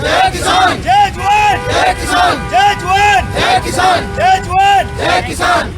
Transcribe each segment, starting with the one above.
जय किसान, जय जवान, जय किसान, जय जवान, जय किसान, जय जवान, जय किसान।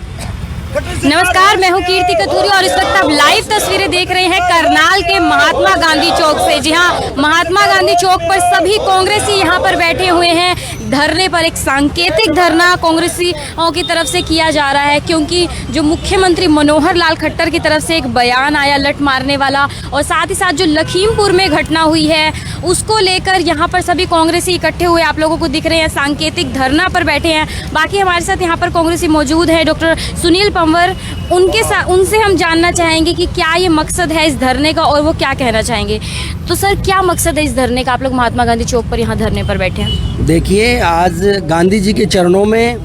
नमस्कार, मैं हूं कीर्ति कथूरी और इस वक्त आप लाइव तस्वीरें देख रहे हैं करनाल के महात्मा गांधी चौक से। जी हां, महात्मा गांधी चौक पर सभी कांग्रेसी यहां पर बैठे हुए हैं धरने पर। एक सांकेतिक धरना कांग्रेसियों की तरफ से किया जा रहा है क्योंकि जो मुख्यमंत्री मनोहर लाल खट्टर की तरफ से एक बयान आया लठ मारने वाला, और साथ ही साथ जो लखीमपुर में घटना हुई है उसको लेकर यहाँ पर सभी कांग्रेसी इकट्ठे हुए आप लोगों को दिख रहे हैं, सांकेतिक धरना पर बैठे हैं। बाकी हमारे साथ यहाँ पर कांग्रेसी मौजूद है, डॉक्टर सुनील पंवर, उनसे हम जानना चाहेंगे कि क्या ये मकसद है इस धरने का और वो क्या कहना चाहेंगे। तो सर, क्या मकसद है इस धरने का? आप लोग महात्मा गांधी चौक पर यहाँ धरने पर बैठे हैं। देखिए, आज गांधी जी के चरणों में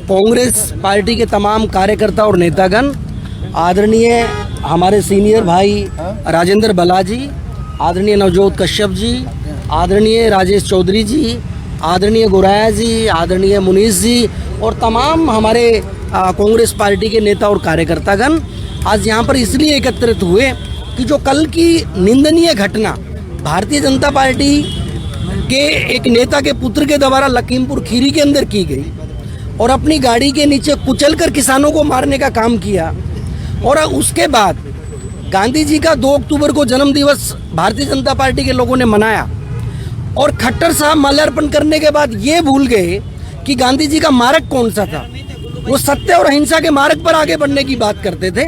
कांग्रेस पार्टी के तमाम कार्यकर्ता और नेतागण, आदरणीय हमारे सीनियर भाई राजेंद्र बालाजी, आदरणीय नवजोत कश्यप जी, आदरणीय राजेश चौधरी जी, आदरणीय गोराया जी, आदरणीय मुनीष जी और तमाम हमारे कांग्रेस पार्टी के नेता और कार्यकर्तागण आज यहाँ पर इसलिए एकत्रित हुए कि जो कल की निंदनीय घटना भारतीय जनता पार्टी के एक नेता के पुत्र के द्वारा लखीमपुर खीरी के अंदर की गई और अपनी गाड़ी के नीचे कुचलकर किसानों को मारने का काम किया, और उसके बाद गांधी जी का 2 अक्टूबर को जन्म दिवस भारतीय जनता पार्टी के लोगों ने मनाया, और खट्टर साहब माल्यार्पण करने के बाद ये भूल गए कि गांधी जी का मार्ग कौन सा था। वो सत्य और अहिंसा के मार्ग पर आगे बढ़ने की बात करते थे,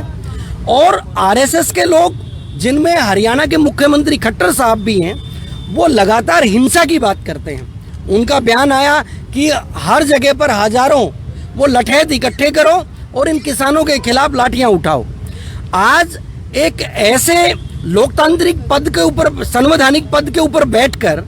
और आरएसएस के लोग, जिनमें हरियाणा के मुख्यमंत्री खट्टर साहब भी हैं, वो लगातार हिंसा की बात करते हैं। उनका बयान आया कि हर जगह पर हजारों वो लठैत इकट्ठे करो और इन किसानों के खिलाफ लाठियां उठाओ। आज एक ऐसे लोकतांत्रिक पद के ऊपर, संवैधानिक पद के ऊपर बैठकर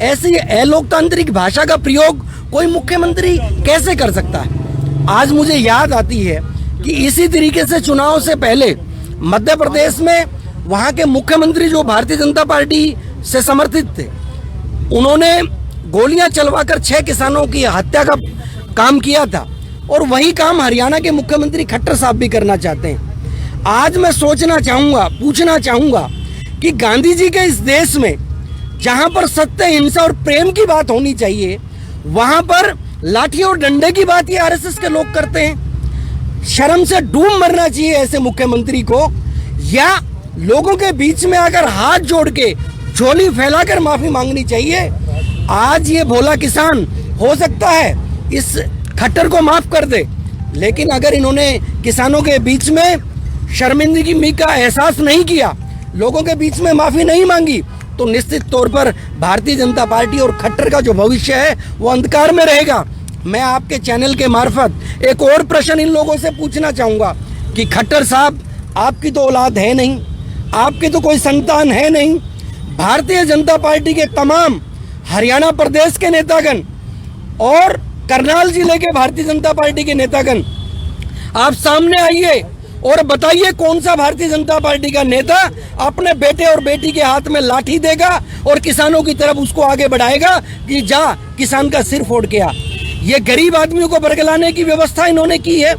ऐसी अलोकतांत्रिक भाषा का प्रयोग कोई मुख्यमंत्री कैसे कर सकता है? आज मुझे याद आती है कि इसी तरीके से चुनाव से पहले मध्य प्रदेश में वहाँ के मुख्यमंत्री जो भारतीय जनता पार्टी से समर्थित थे, उन्होंने गोलियां चलवाकर 6 किसानों की हत्या का काम किया था, और वही काम हरियाणा के मुख्यमंत्री खट्टर साहब भी करना चाहते हैं। आज मैं सोचना चाहूँगा, पूछना चाहूँगा कि गांधी जी के इस देश में जहाँ पर सत्य, हिंसा और प्रेम की बात होनी चाहिए, वहाँ पर लाठी और डंडे की बात ये आरएसएस के लोग करते हैं। शर्म से डूब मरना चाहिए ऐसे मुख्यमंत्री को, या लोगों के बीच में आकर हाथ जोड़ के झोली फैलाकर माफी मांगनी चाहिए। आज ये भोला किसान हो सकता है इस खट्टर को माफ कर दे, लेकिन अगर इन्होंने किसानों के बीच में शर्मिंदगी का एहसास नहीं किया, लोगों के बीच में माफी नहीं मांगी, तो निश्चित तौर पर भारतीय जनता पार्टी और खट्टर का जो भविष्य है वो अंधकार में रहेगा। मैं आपके चैनल के मार्फत एक और प्रश्न इन लोगों से पूछना चाहूँगा कि खट्टर साहब, आपकी तो औलाद है नहीं, आपकी तो कोई संतान है नहीं। भारतीय जनता पार्टी के तमाम हरियाणा प्रदेश के नेतागण और करनाल जिले के भारतीय जनता पार्टी के नेतागण, आप सामने आइए और बताइए कौन सा भारतीय जनता पार्टी का नेता अपने बेटे और बेटी के हाथ में लाठी देगा और किसानों की तरफ उसको आगे बढ़ाएगा कि जा किसान का सिर फोड़ के आ। ये गरीब आदमियों को बरगलाने की व्यवस्था इन्होंने की है,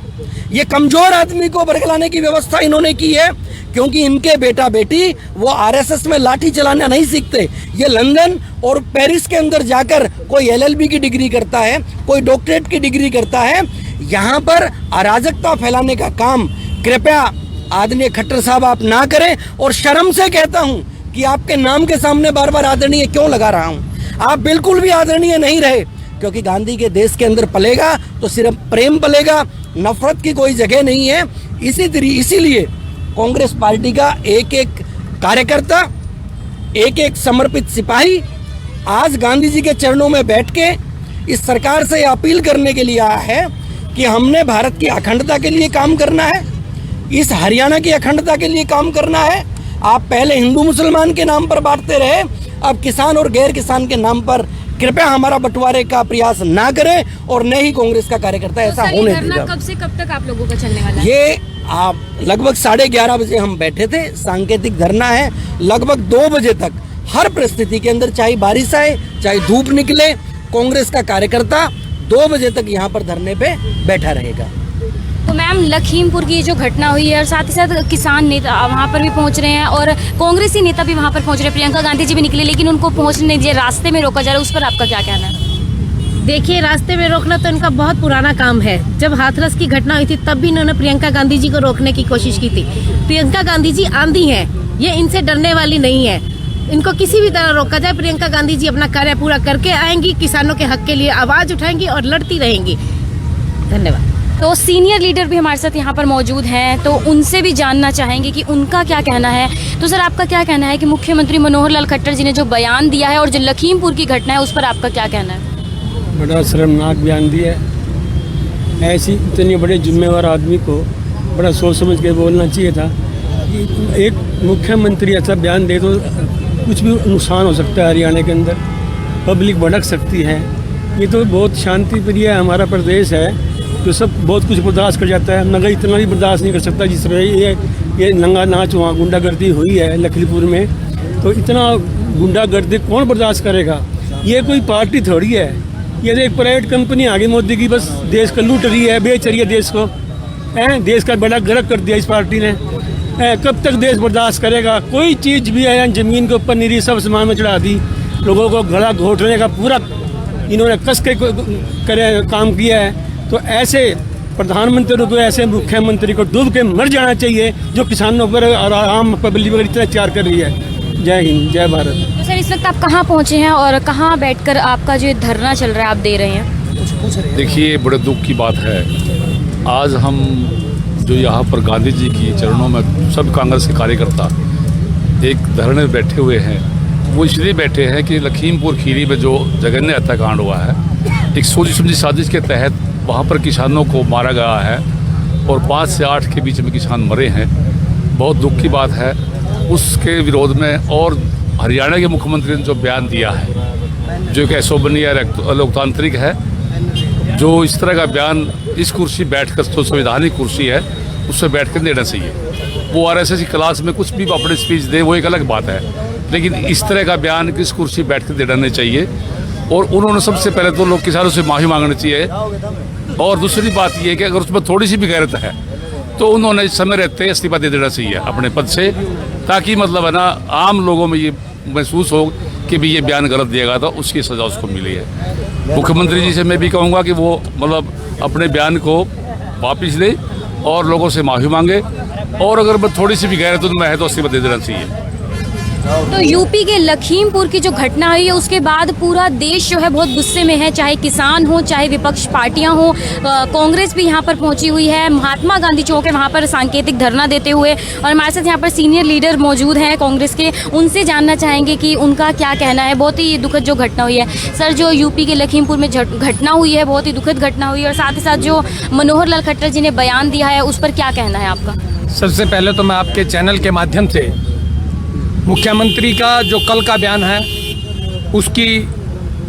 ये कमजोर आदमी को बरगलाने की व्यवस्था इन्होंने की है, क्योंकि इनके बेटा बेटी वो आरएसएस में लाठी चलाना नहीं सीखते। ये लंदन और पेरिस के अंदर जाकर कोई एलएलबी की डिग्री करता है, कोई डॉक्टरेट की डिग्री करता है। यहाँ पर अराजकता फैलाने का काम कृपया आदरणीय खट्टर साहब आप ना करें, और शर्म से कहता हूँ कि आपके नाम के सामने बार बार आदरणीय क्यों लगा रहा हूँ। आप बिल्कुल भी आदरणीय नहीं रहे, क्योंकि गांधी के देश के अंदर पलेगा तो सिर्फ प्रेम पलेगा, नफरत की कोई जगह नहीं है। इसीलिए कांग्रेस पार्टी का एक एक कार्यकर्ता, एक एक समर्पित सिपाही आज गांधी जी के चरणों में बैठ के इस सरकार से अपील करने के लिए आया है कि हमने भारत की अखंडता के लिए काम करना है, इस हरियाणा की अखंडता के लिए काम करना है। आप पहले हिंदू मुसलमान के नाम पर बांटते रहे, अब किसान और गैर किसान के नाम पर कृपया हमारा बंटवारे का प्रयास ना करें, और न ही कांग्रेस का कार्यकर्ता ऐसा होने देगा। कब से कब तक आप लोगों का चलने वाला है? ये आप लगभग 11:30 बजे हम बैठे थे, सांकेतिक धरना है। लगभग 2 बजे तक हर परिस्थिति के अंदर, चाहे बारिश आए चाहे धूप निकले, कांग्रेस का कार्यकर्ता 2 बजे तक यहाँ पर धरने पे बैठा रहेगा। तो मैम लखीमपुर की जो घटना हुई है और साथ ही साथ किसान नेता वहाँ पर भी पहुँच रहे हैं और कांग्रेसी नेता भी वहाँ पर पहुँच रहे हैं, प्रियंका गांधी जी भी निकले लेकिन उनको पहुँचने नहीं दिया, रास्ते में रोका जा रहा है, उस पर आपका क्या कहना है? देखिए, रास्ते में रोकना तो इनका बहुत पुराना काम है। जब हाथरस की घटना हुई थी तब भी इन्होंने प्रियंका गांधी जी को रोकने की कोशिश की थी। प्रियंका गांधी जी आंधी हैं, ये इनसे डरने वाली नहीं है। इनको किसी भी तरह रोका जाए, प्रियंका गांधी जी अपना कार्य पूरा करके आएंगी, किसानों के हक के लिए आवाज उठाएंगी और लड़ती रहेंगी। धन्यवाद। तो सीनियर लीडर भी हमारे साथ यहाँ पर मौजूद हैं, तो उनसे भी जानना चाहेंगे कि उनका क्या कहना है। तो सर, आपका क्या कहना है कि मुख्यमंत्री मनोहर लाल खट्टर जी ने जो बयान दिया है और जो लखीमपुर की घटना है उस पर आपका क्या कहना है? बड़ा शर्मनाक बयान दिया है। ऐसी इतने बड़े जिम्मेवार आदमी को बड़ा सोच समझ के बोलना चाहिए था। एक मुख्यमंत्री ऐसा बयान दे तो कुछ भी नुकसान हो सकता है, हरियाणा के अंदर पब्लिक भड़क सकती है। ये तो बहुत शांति प्रिय हमारा प्रदेश है, तो सब बहुत कुछ बर्दाश्त कर जाता है। नगर इतना भी बर्दाश्त नहीं कर सकता जिस तरह ये नंगा नाच वहाँ गुंडागर्दी हुई है लखीमपुर में, तो इतना गुंडागर्दी कौन बर्दाश्त करेगा? ये कोई पार्टी थोड़ी है, ये एक प्राइवेट कंपनी आ गई मोदी की, बस देश को लूट रही है, बेच रही है देश को। देश का बड़ा गर्क कर दिया इस पार्टी ने। कब तक देश बर्दाश्त करेगा? कोई चीज़ भी है जमीन के ऊपर नहीं रही, सब सामान में चढ़ा दी। लोगों को गला घोटने का पूरा इन्होंने कस के काम किया है। तो ऐसे प्रधानमंत्री को, ऐसे मुख्यमंत्री को डूब के मर जाना चाहिए जो किसानों पर और आम पब्लिक पर इतना अत्याचार कर रही है। जय हिंद, जय भारत। तो सर, इस वक्त आप कहाँ पहुँचे हैं और कहाँ बैठकर आपका जो धरना चल रहा है आप दे रहे हैं? देखिए, बड़े दुख की बात है, आज हम जो यहाँ पर गांधी जी की चरणों में सब कांग्रेस के कार्यकर्ता एक धरने में बैठे हुए हैं। वो इसलिए बैठे हैं कि लखीमपुर खीरी में जो जघन्य हत्याकांड हुआ है, एक सोची समझी साजिश के तहत वहाँ पर किसानों को मारा गया है और 5 से 8 के बीच में किसान मरे हैं। बहुत दुख की बात है। उसके विरोध में और हरियाणा के मुख्यमंत्री ने जो बयान दिया है, जो एक ऐशोभनीय लोकतांत्रिक है, जो इस तरह का बयान इस कुर्सी बैठकर, तो संवैधानिक कुर्सी है, उससे बैठकर देना चाहिए। वो आरएसएस की क्लास में कुछ भी अपने स्पीच दे, वो एक अलग बात है, लेकिन इस तरह का बयान किस कुर्सी बैठकर देना नहीं चाहिए। और उन्होंने सबसे पहले तो लोग किसानों से माफ़ी मांगनी चाहिए। और दूसरी बात ये है कि अगर उसमें थोड़ी सी भी गैरत है तो उन्होंने इस समय रहते इस्तीफा दे देना चाहिए अपने पद से, ताकि मतलब है ना, आम लोगों में ये महसूस हो कि भी ये बयान गलत दिया गया था, उसकी सज़ा उसको मिली है। मुख्यमंत्री जी से मैं भी कहूँगा कि वो मतलब अपने बयान को वापस ले और लोगों से माफ़ी मांगे, और अगर थोड़ी सी भी गैरत उनमें है तो इस्तीफा दे देना चाहिए। तो यूपी के लखीमपुर की जो घटना हुई है उसके बाद पूरा देश जो है बहुत गुस्से में है, चाहे किसान हो, चाहे विपक्ष पार्टियां हो। कांग्रेस भी यहाँ पर पहुंची हुई है, महात्मा गांधी चौक है वहाँ पर सांकेतिक धरना देते हुए, और हमारे साथ यहाँ पर सीनियर लीडर मौजूद हैं कांग्रेस के, उनसे जानना चाहेंगे कि उनका क्या कहना है। बहुत ही दुखद जो घटना हुई है सर, जो यूपी के लखीमपुर में घटना हुई है, बहुत ही दुखद घटना हुई है, और साथ ही साथ जो मनोहर लाल खट्टर जी ने बयान दिया है उस पर क्या कहना है आपका? सबसे पहले तो मैं आपके चैनल के माध्यम से मुख्यमंत्री का जो कल का बयान है उसकी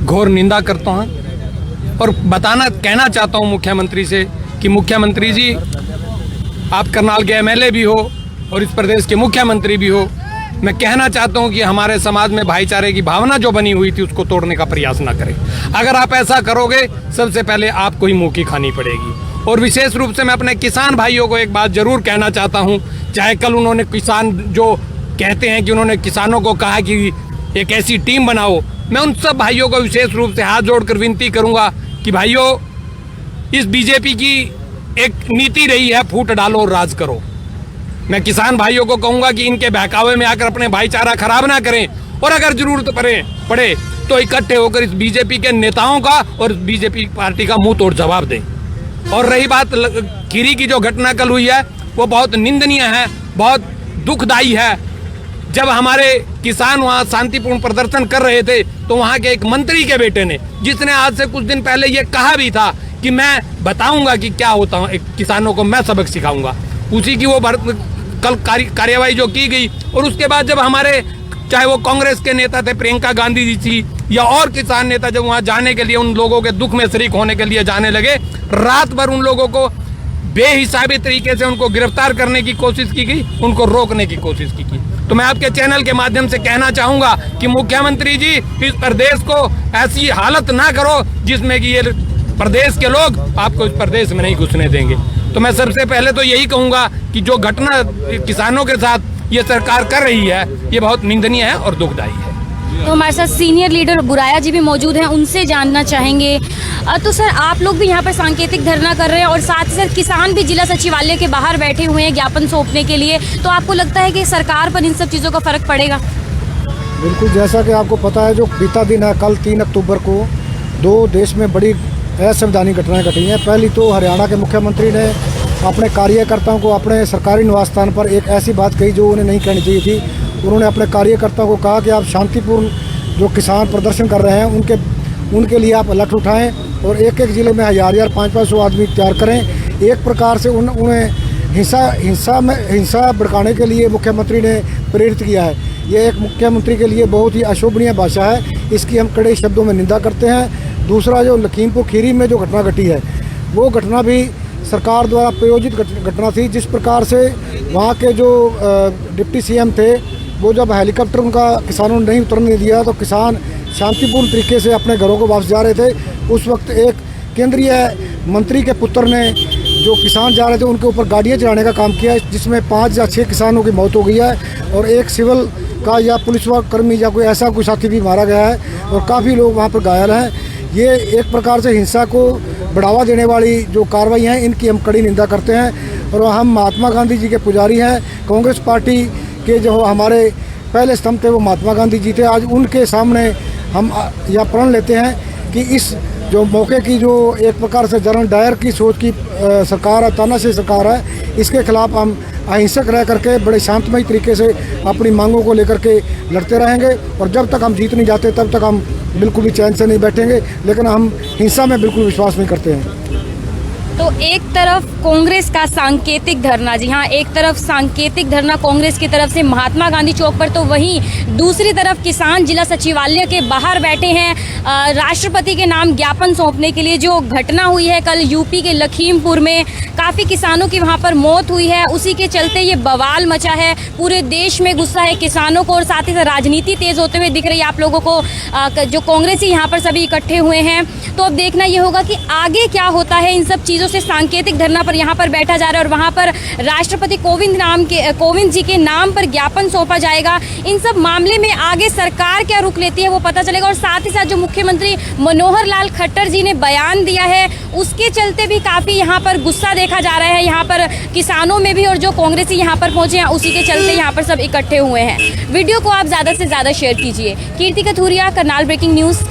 घोर निंदा करता हूँ और कहना चाहता हूँ मुख्यमंत्री से कि मुख्यमंत्री जी, आप करनाल के एमएलए भी हो और इस प्रदेश के मुख्यमंत्री भी हो। मैं कहना चाहता हूँ कि हमारे समाज में भाईचारे की भावना जो बनी हुई थी उसको तोड़ने का प्रयास ना करें। अगर आप ऐसा करोगे सबसे पहले आपको ही मुँह की खानी पड़ेगी। और विशेष रूप से मैं अपने किसान भाइयों को एक बात जरूर कहना चाहता हूँ, चाहे कल उन्होंने किसान जो कहते हैं कि उन्होंने किसानों को कहा कि एक ऐसी टीम बनाओ, मैं उन सब भाइयों को विशेष रूप से हाथ जोड़कर विनती करूंगा कि भाइयों, इस बीजेपी की एक नीति रही है फूट डालो और राज करो। मैं किसान भाइयों को कहूंगा कि इनके बहकावे में आकर अपने भाईचारा खराब ना करें, और अगर जरूरत पड़े तो इकट्ठे होकर इस बीजेपी के नेताओं का और बीजेपी पार्टी का मुंह तोड़ जवाब दें। और रही बात खीरी की जो घटना कल हुई है, वो बहुत निंदनीय है, बहुत दुखदायी है। जब हमारे किसान वहाँ शांतिपूर्ण प्रदर्शन कर रहे थे तो वहाँ के एक मंत्री के बेटे ने, जिसने आज से कुछ दिन पहले ये कहा भी था कि मैं बताऊंगा कि क्या होता हूँ, एक किसानों को मैं सबक सिखाऊंगा, उसी की वो कल कार्यवाही जो की गई। और उसके बाद जब हमारे, चाहे वो कांग्रेस के नेता थे, प्रियंका गांधी जी थी, या और किसान नेता, जब वहाँ जाने के लिए, उन लोगों के दुख में शरीक होने के लिए जाने लगे, रात भर उन लोगों को बेहिसाबी तरीके से उनको गिरफ्तार करने की कोशिश की गई, उनको रोकने की कोशिश की गई। तो मैं आपके चैनल के माध्यम से कहना चाहूंगा कि मुख्यमंत्री जी, इस प्रदेश को ऐसी हालत ना करो जिसमें कि ये प्रदेश के लोग आपको इस प्रदेश में नहीं घुसने देंगे। तो तो मैं सबसे पहले तो यही कहूंगा कि जो घटना किसानों के साथ ये सरकार कर रही है ये बहुत निंदनीय है और दुखदायी है। तो हमारे साथ सीनियर लीडर बुराया जी भी मौजूद हैं, उनसे जानना चाहेंगे। तो सर आप लोग भी यहाँ पर सांकेतिक धरना कर रहे हैं और साथ ही साथ किसान भी जिला सचिवालय के बाहर बैठे हुए हैं ज्ञापन सौंपने के लिए, तो आपको लगता है कि सरकार पर इन सब चीज़ों का फर्क पड़ेगा? बिल्कुल, जैसा कि आपको पता है जो बीता दिन है कल 3 अक्टूबर को 2 देश में बड़ी असंवैधानिक घटनाएं घटी हैं। पहली तो हरियाणा के मुख्यमंत्री ने अपने कार्यकर्ताओं को अपने सरकारी निवास स्थान पर एक ऐसी बात कही जो उन्हें नहीं कहनी चाहिए थी। उन्होंने अपने कार्यकर्ताओं को कहा कि आप शांतिपूर्ण जो किसान प्रदर्शन कर रहे हैं उनके लिए आप अलर्ट उठाएं और एक एक ज़िले में 1000 500 आदमी तैयार करें। एक प्रकार से उन्हें हिंसा भड़काने के लिए मुख्यमंत्री ने प्रेरित किया है। ये एक मुख्यमंत्री के लिए बहुत ही अशोभनीय भाषा है, इसकी हम कड़े शब्दों में निंदा करते हैं। दूसरा, जो लखीमपुर खीरी में जो घटना घटी है वो घटना भी सरकार द्वारा प्रायोजित घटना थी। जिस प्रकार से वहाँ के जो डिप्टी सीएम थे वो जब हेलीकॉप्टर उनका किसानों ने नहीं उतरने दिया तो किसान शांतिपूर्ण तरीके से अपने घरों को वापस जा रहे थे। उस वक्त एक केंद्रीय मंत्री के पुत्र ने जो किसान जा रहे थे उनके ऊपर गाड़ियाँ चलाने का काम किया, जिसमें 5 या 6 किसानों की मौत हो गई है और एक सिविल का या पुलिस कर्मी या कोई ऐसा कोई साथी भी मारा गया है और काफ़ी लोग वहाँ पर घायल हैं। ये एक प्रकार से हिंसा को बढ़ावा देने वाली जो कार्रवाई हैं इनकी हम कड़ी निंदा करते हैं। और हम महात्मा गांधी जी के पुजारी हैं। कांग्रेस पार्टी के जो हमारे पहले स्तंभ थे वो महात्मा गांधी जी थे। आज उनके सामने हम यह प्रण लेते हैं कि इस जो मौके की जो एक प्रकार से जनरल डायर की सोच की सरकार है, तानाशाही सरकार है, इसके खिलाफ हम अहिंसक रह करके बड़े शांतमय तरीके से अपनी मांगों को लेकर के लड़ते रहेंगे और जब तक हम जीत नहीं जाते तब तक हम बिल्कुल भी चैन से नहीं बैठेंगे। लेकिन हम हिंसा में बिल्कुल विश्वास नहीं करते हैं। तो एक तरफ कांग्रेस का सांकेतिक धरना, जी हाँ, एक तरफ सांकेतिक धरना कांग्रेस की तरफ से महात्मा गांधी चौक पर, तो वहीं दूसरी तरफ किसान जिला सचिवालय के बाहर बैठे हैं राष्ट्रपति के नाम ज्ञापन सौंपने के लिए। जो घटना हुई है कल यूपी के लखीमपुर में, काफ़ी किसानों की वहाँ पर मौत हुई है, उसी के चलते ये बवाल मचा है। पूरे देश में गुस्सा है किसानों को और साथ ही साथ राजनीति तेज होते हुए दिख रही है आप लोगों को। जो कांग्रेसी यहाँ पर सभी इकट्ठे हुए हैं, तो अब देखना ये होगा कि आगे क्या होता है। इन सब चीज़ों से सांकेतिक धरना पर यहाँ पर बैठा जा रहा है और वहाँ पर राष्ट्रपति कोविंद जी के नाम पर ज्ञापन सौंपा जाएगा। इन सब मामले में आगे सरकार क्या रुख लेती है वो पता चलेगा। और साथ ही साथ जो मुख्यमंत्री मनोहर लाल खट्टर जी ने बयान दिया है उसके चलते भी काफ़ी यहाँ पर गुस्सा देखा जा रहा है यहाँ पर किसानों में भी, और जो कांग्रेसी यहाँ पर पहुँचे हैं उसी के चलते यहाँ पर सब इकट्ठे हुए हैं। वीडियो को आप ज़्यादा से ज़्यादा शेयर कीजिए। कीर्ति कथूरिया, करनाल ब्रेकिंग न्यूज़।